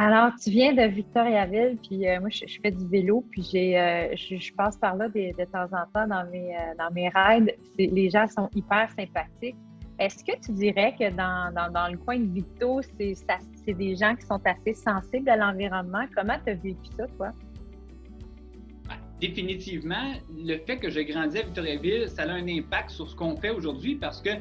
Alors, tu viens de Victoriaville, puis moi, je fais du vélo, puis je passe par là de temps en temps dans mes rides. Les gens sont hyper sympathiques. Est-ce que tu dirais que dans le coin de Victo, c'est des gens qui sont assez sensibles à l'environnement? Comment tu as vécu ça, toi? Définitivement, le fait que j'ai grandi à Victoriaville, ça a un impact sur ce qu'on fait aujourd'hui parce que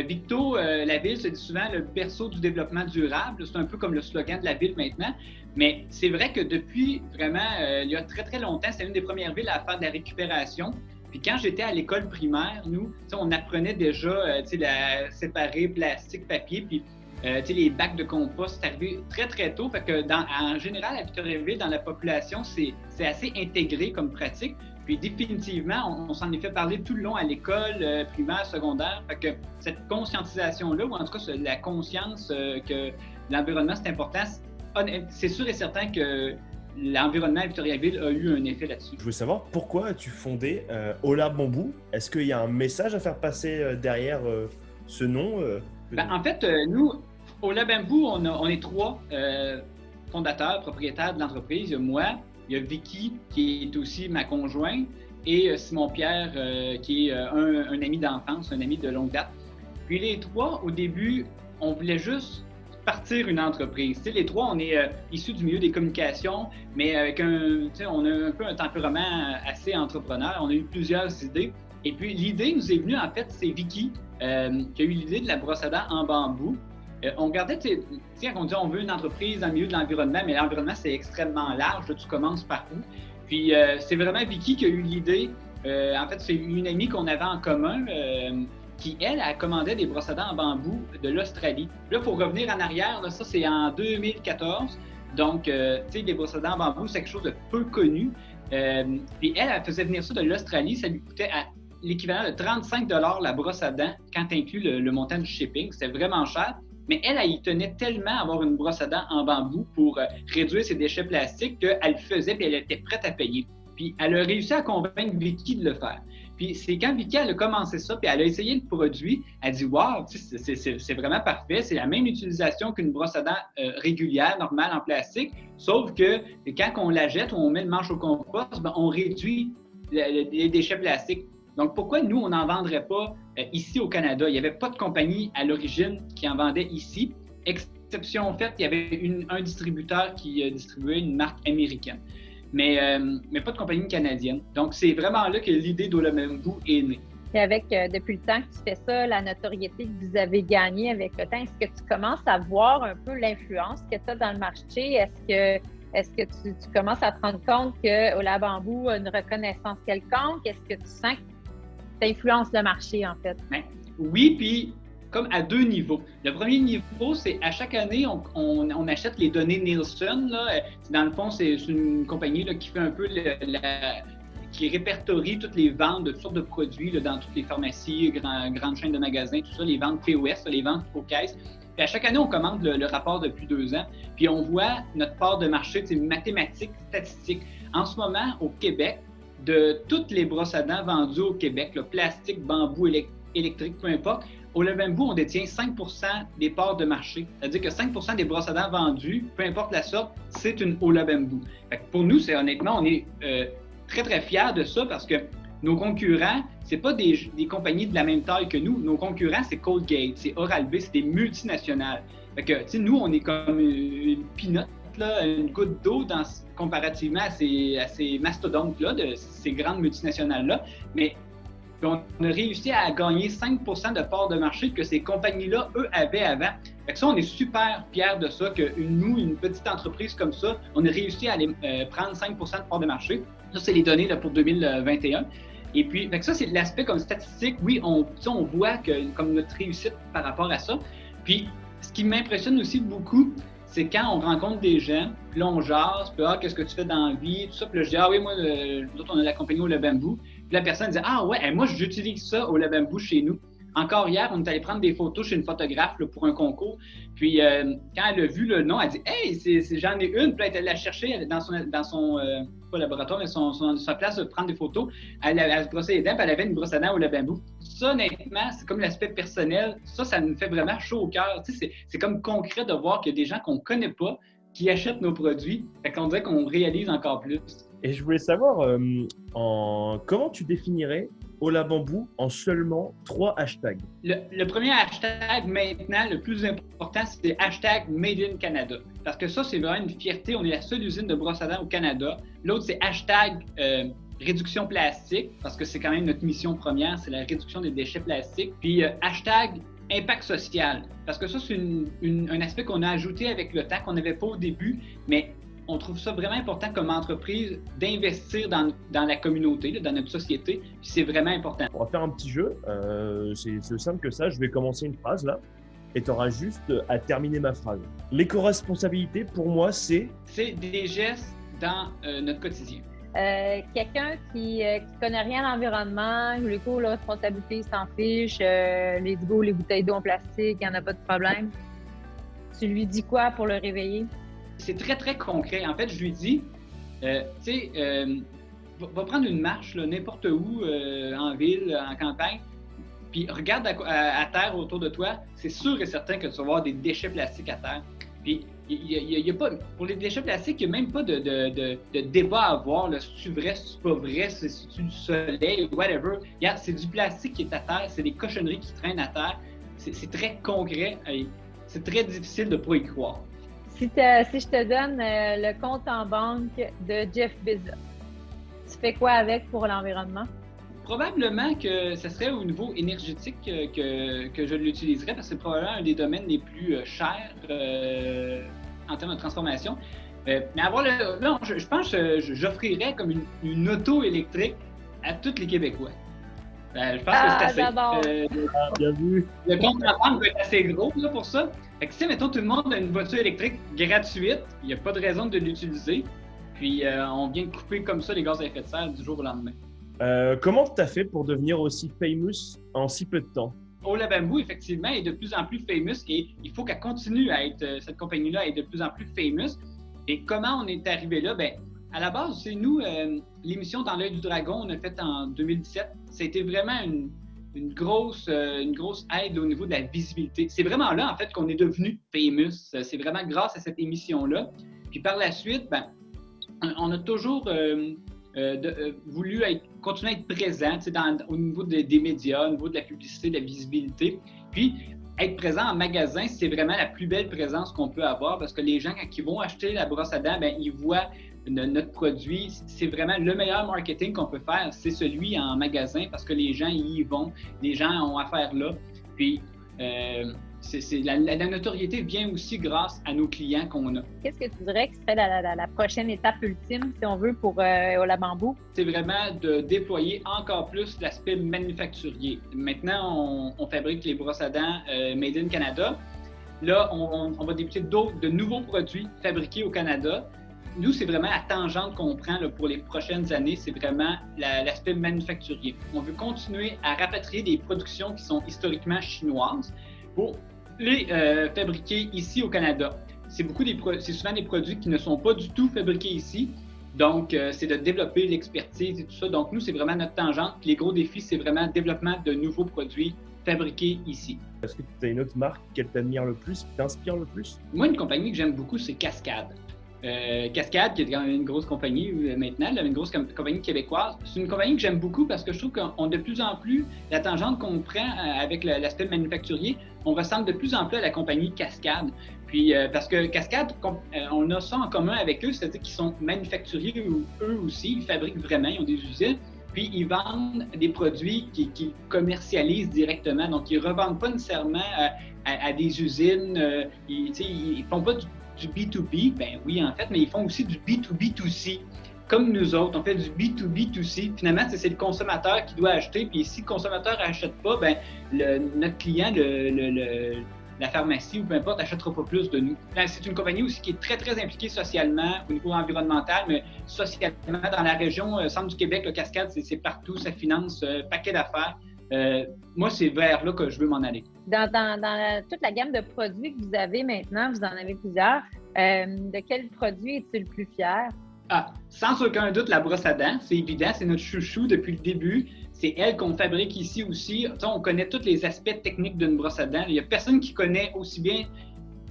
Victo, la ville, se dit souvent le berceau du développement durable. C'est un peu comme le slogan de la ville maintenant. Mais c'est vrai que depuis vraiment, il y a très, très longtemps, c'est une des premières villes à faire de la récupération. Puis quand j'étais à l'école primaire, nous, on apprenait déjà à séparer plastique, papier, puis les bacs de compost, c'est arrivé très, très tôt. Fait que en général, à Victoriaville, dans la population, c'est assez intégré comme pratique. Puis définitivement, on s'en est fait parler tout le long à l'école primaire, secondaire. Fait que cette conscientisation-là, ou en tout cas la conscience que l'environnement, c'est important, c'est sûr et certain que l'environnement à Victoriaville a eu un effet là-dessus. Je voulais savoir pourquoi as-tu fondé Ola Bamboo? Est-ce qu'il y a un message à faire passer derrière ce nom En fait, nous, Ola Bamboo, on est trois fondateurs, propriétaires de l'entreprise. Il y a moi, il y a Vicky, qui est aussi ma conjointe, et Simon-Pierre, qui est un ami d'enfance, un ami de longue date. Puis les trois, au début, on voulait juste partir une entreprise. Les trois, on est issus du milieu des communications, mais avec on a un peu un tempérament assez entrepreneur. On a eu plusieurs idées. Et puis l'idée nous est venue, en fait, c'est Vicky qui a eu l'idée de la brosse à dents en bambou. On regardait, quand on dit on veut une entreprise dans le milieu de l'environnement, mais l'environnement, c'est extrêmement large. Là, tu commences par où? Puis c'est vraiment Vicky qui a eu l'idée. En fait, c'est une amie qu'on avait en commun qui, elle commandait des brosses à dents en bambou de l'Australie. Là, il faut revenir en arrière. Là, ça, c'est en 2014. Donc, des brosses à dents en bambou, c'est quelque chose de peu connu. Puis elle faisait venir ça de l'Australie. Ça lui coûtait l'équivalent de 35 $ la brosse à dents quand tu inclus le montant du shipping. C'était vraiment cher. Mais elle y tenait tellement à avoir une brosse à dents en bambou pour réduire ses déchets plastiques qu'elle le faisait et elle était prête à payer. Puis elle a réussi à convaincre Vicky de le faire. Puis c'est quand Vicky elle a commencé ça, puis elle a essayé le produit, elle a dit « Wow, c'est vraiment parfait, c'est la même utilisation qu'une brosse à dents régulière, normale, en plastique, sauf que quand on la jette ou on met le manche au compost, on réduit les déchets plastiques. » Donc, pourquoi nous, on n'en vendrait pas ici au Canada? Il n'y avait pas de compagnie à l'origine qui en vendait ici. Exception faite, il y avait un distributeur qui distribuait une marque américaine, mais pas de compagnie canadienne. Donc, c'est vraiment là que l'idée d'Ola Bamboo est née. Et avec, depuis le temps que tu fais ça, la notoriété que vous avez gagnée avec le temps, est-ce que tu commences à voir un peu l'influence que tu as dans le marché? Est-ce que tu commences à te rendre compte que Ola Bamboo a une reconnaissance quelconque? Est-ce que tu sens que ça influence le marché, en fait? Bien, oui, puis comme à deux niveaux. Le premier niveau, c'est à chaque année, on achète les données Nielsen. Là. Dans le fond, c'est une compagnie là, qui fait un peu qui répertorie toutes les ventes de toutes sortes de produits là, dans toutes les pharmacies, grandes chaînes de magasins, tout ça, les ventes POS, les ventes aux caisses. Puis à chaque année, on commande le rapport depuis 2 ans, puis on voit notre part de marché, c'est mathématiques, statistiques. En ce moment, au Québec, de toutes les brosses à dents vendues au Québec, le plastique, bambou, électrique, peu importe, Ola Bamboo, on détient 5 % des parts de marché. C'est-à-dire que 5 % des brosses à dents vendues, peu importe la sorte, c'est une Ola Bamboo. Fait que pour nous, honnêtement, on est très, très fiers de ça parce que nos concurrents, c'est pas des compagnies de la même taille que nous. Nos concurrents, c'est Colgate, c'est Oral-B, c'est des multinationales. Fait que, tu sais, nous, on est comme une peanut, là, une goutte d'eau comparativement à ces mastodontes-là, de ces grandes multinationales-là. Mais on a réussi à gagner 5 % de parts de marché que ces compagnies-là, eux, avaient avant. Fait que ça, on est super fiers de ça, que nous, une petite entreprise comme ça, on a réussi à aller prendre 5 % de parts de marché. Ça, c'est les données là, pour 2021. Et puis, fait que ça, c'est l'aspect comme statistique. Oui, on voit que, comme notre réussite par rapport à ça. Puis, ce qui m'impressionne aussi beaucoup, c'est quand on rencontre des gens, puis là, on jase, puis qu'est-ce que tu fais dans la vie, tout ça. Puis là, je dis, oui, moi, nous autres, on a la compagnie Ola Bamboo. Puis la personne dit, ouais, moi, j'utilise ça, Ola Bamboo, chez nous. Encore hier, on est allé prendre des photos chez une photographe là, pour un concours. Puis, quand elle a vu le nom, elle dit, hey, j'en ai une. Puis là, elle est allée la chercher dans son pas laboratoire, mais sa place de prendre des photos. Elle se brossait les dents, puis elle avait une brosse à dents Ola Bamboo. Ça, honnêtement, c'est comme l'aspect personnel. Ça nous fait vraiment chaud au cœur. Tu sais, c'est comme concret de voir qu'il y a des gens qu'on ne connaît pas, qui achètent nos produits. Fait qu'on dirait qu'on réalise encore plus. Et je voulais savoir, comment tu définirais Ola Bamboo en seulement 3 hashtags? Le premier hashtag maintenant, le plus important, c'est hashtag Made in Canada. Parce que ça, c'est vraiment une fierté. On est la seule usine de brosse à dents au Canada. L'autre, c'est hashtag réduction plastique, parce que c'est quand même notre mission première, c'est la réduction des déchets plastiques. Puis hashtag impact social, parce que ça, c'est un aspect qu'on a ajouté avec le temps, qu'on n'avait pas au début, mais on trouve ça vraiment important comme entreprise d'investir dans la communauté, là, dans notre société, puis c'est vraiment important. On va faire un petit jeu, c'est aussi simple que ça. Je vais commencer une phrase là, et tu auras juste à terminer ma phrase. L'éco-responsabilité, pour moi, c'est des gestes dans notre quotidien. Quelqu'un qui connaît rien à l'environnement, l'éco-responsabilité, il s'en fiche, les bouteilles d'eau en plastique, il n'y en a pas de problème. Tu lui dis quoi pour le réveiller? C'est très, très concret. En fait, je lui dis, va prendre une marche là, n'importe où, en ville, en campagne, puis regarde à terre autour de toi, c'est sûr et certain que tu vas voir des déchets plastiques à terre. Puis, il y a pas, pour les déchets plastiques, il n'y a même pas de débat à avoir. C'est-tu vrai, c'est pas vrai, c'est-tu du soleil, whatever. Regarde, c'est du plastique qui est à terre, c'est des cochonneries qui traînent à terre. C'est très concret et c'est très difficile de ne pas y croire. Si je te donne le compte en banque de Jeff Bezos, tu fais quoi avec pour l'environnement? Probablement que ce serait au niveau énergétique que je l'utiliserais, parce que c'est probablement un des domaines les plus chers en termes de transformation. Mais je pense que j'offrirais comme une auto électrique à tous les Québécois. Je pense que c'est assez. Bien vu. Le compte en banque va être assez gros là, pour ça. Fait que si, mettons, tout le monde a une voiture électrique gratuite, il n'y a pas de raison de l'utiliser. Puis on vient de couper comme ça les gaz à effet de serre du jour au lendemain. Comment tu as fait pour devenir aussi famous en si peu de temps? Ola Bamboo, effectivement, est de plus en plus famous et il faut qu'elle continue à être, cette compagnie-là est de plus en plus famous. Et comment on est arrivé là? Bien, à la base, c'est nous, l'émission Dans l'œil du dragon, on a fait en 2017. C'était vraiment une grosse aide au niveau de la visibilité. C'est vraiment là, en fait, qu'on est devenu famous. C'est vraiment grâce à cette émission-là. Puis par la suite, ben, on a toujours voulu continuer à être présent au niveau des médias, au niveau de la publicité, de la visibilité. Puis, être présent en magasin, c'est vraiment la plus belle présence qu'on peut avoir parce que les gens, quand ils vont acheter la brosse à dents, ben, ils voient notre produit. C'est vraiment le meilleur marketing qu'on peut faire, c'est celui en magasin parce que les gens y vont, les gens ont affaire là. Puis, la notoriété vient aussi grâce à nos clients qu'on a. Qu'est-ce que tu dirais que serait la prochaine étape ultime, si on veut, pour Ola Bamboo? C'est vraiment de déployer encore plus l'aspect manufacturier. Maintenant, on fabrique les brosses à dents Made in Canada. Là, on va débuter de nouveaux produits fabriqués au Canada. Nous, c'est vraiment la tangente qu'on prend là, pour les prochaines années, c'est vraiment l'aspect manufacturier. On veut continuer à rapatrier des productions qui sont historiquement chinoises pour les fabriquer ici au Canada. C'est souvent des produits qui ne sont pas du tout fabriqués ici. Donc, c'est de développer l'expertise et tout ça. Donc, nous, c'est vraiment notre tangente. Les gros défis, c'est vraiment le développement de nouveaux produits fabriqués ici. Est-ce que tu as une autre marque qui t'admire le plus, qui t'inspire le plus? Moi, une compagnie que j'aime beaucoup, c'est Cascade. Cascade, qui est quand même une grosse compagnie maintenant, une grosse compagnie québécoise. C'est une compagnie que j'aime beaucoup parce que je trouve qu'on de plus en plus, la tangente qu'on prend avec l'aspect manufacturier, on ressemble de plus en plus à la compagnie Cascade. Puis, parce que Cascade, on a ça en commun avec eux, c'est-à-dire qu'ils sont manufacturiers eux aussi, ils fabriquent vraiment, ils ont des usines. Puis, ils vendent des produits qu'ils commercialisent directement. Donc, ils ne revendent pas nécessairement à des usines. Ils font pas du B2B, ben oui, en fait, mais ils font aussi du B2B2C. Comme nous autres, on fait du B2B2C. Finalement, c'est le consommateur qui doit acheter. Puis si le consommateur n'achète pas, ben notre client, la pharmacie ou peu importe, n'achètera pas plus de nous. C'est une compagnie aussi qui est très, très impliquée socialement, au niveau environnemental, mais socialement, dans la région centre du Québec, le Cascade, c'est partout, ça finance un paquet d'affaires. Moi, c'est vers là que je veux m'en aller. Dans toute la gamme de produits que vous avez maintenant, vous en avez plusieurs, de quel produit es-tu le plus fier? Sans aucun doute, la brosse à dents, c'est évident, c'est notre chouchou depuis le début. C'est elle qu'on fabrique ici aussi. On connaît tous les aspects techniques d'une brosse à dents. Il n'y a personne qui connaît aussi bien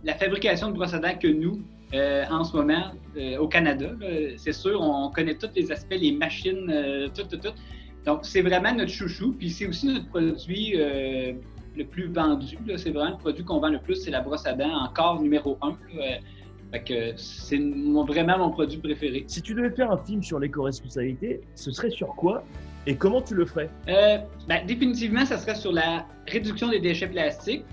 la fabrication de brosse à dents que nous. en ce moment au Canada. C'est sûr, on connaît tous les aspects, les machines, tout. Donc, c'est vraiment notre chouchou. Puis, c'est aussi notre produit le plus vendu. Là. C'est vraiment le produit qu'on vend le plus, c'est la brosse à dents, encore numéro 1. Fait que c'est vraiment mon produit préféré. Si tu devais faire un film sur l'éco-responsabilité, ce serait sur quoi et comment tu le ferais? Définitivement, ça serait sur la réduction des déchets plastiques.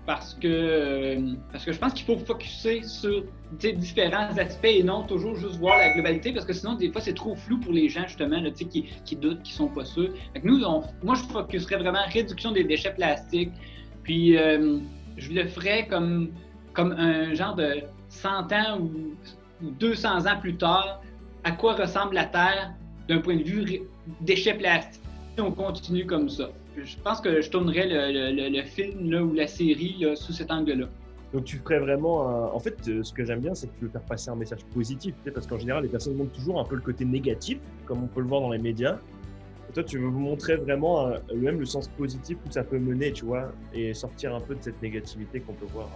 Parce que je pense qu'il faut focusser sur différents aspects et non toujours juste voir la globalité, parce que sinon, des fois, c'est trop flou pour les gens, justement, là, qui doutent, qui sont pas sûrs. Fait que moi, je focuserais vraiment réduction des déchets plastiques, puis je le ferais comme un genre de 100 ans ou 200 ans plus tard, à quoi ressemble la Terre d'un point de vue déchets plastiques. On continue comme ça. Je pense que je tournerais le film là, ou la série là, sous cet angle-là. Donc tu ferais vraiment En fait, ce que j'aime bien, c'est que tu veux faire passer un message positif, parce qu'en général, les personnes montrent toujours un peu le côté négatif, comme on peut le voir dans les médias. Et toi, tu veux vous montrer vraiment même le sens positif où ça peut mener, tu vois, et sortir un peu de cette négativité qu'on peut voir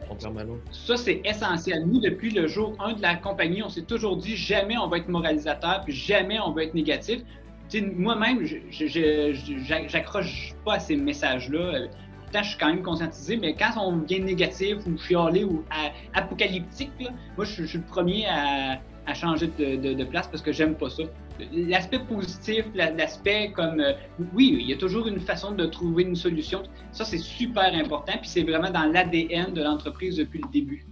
en permanence. Ça, c'est essentiel. Nous, depuis le jour 1 de la compagnie, on s'est toujours dit jamais on va être moralisateur, puis jamais on va être négatif. Moi-même, j'accroche pas à ces messages-là. Pourtant, je suis quand même conscientisé, mais quand on devient négatif ou chialé ou apocalyptique, là, moi, je suis le premier à changer de place parce que j'aime pas ça. L'aspect positif, l'aspect comme oui, il y a toujours une façon de trouver une solution. Ça, c'est super important, puis c'est vraiment dans l'ADN de l'entreprise depuis le début.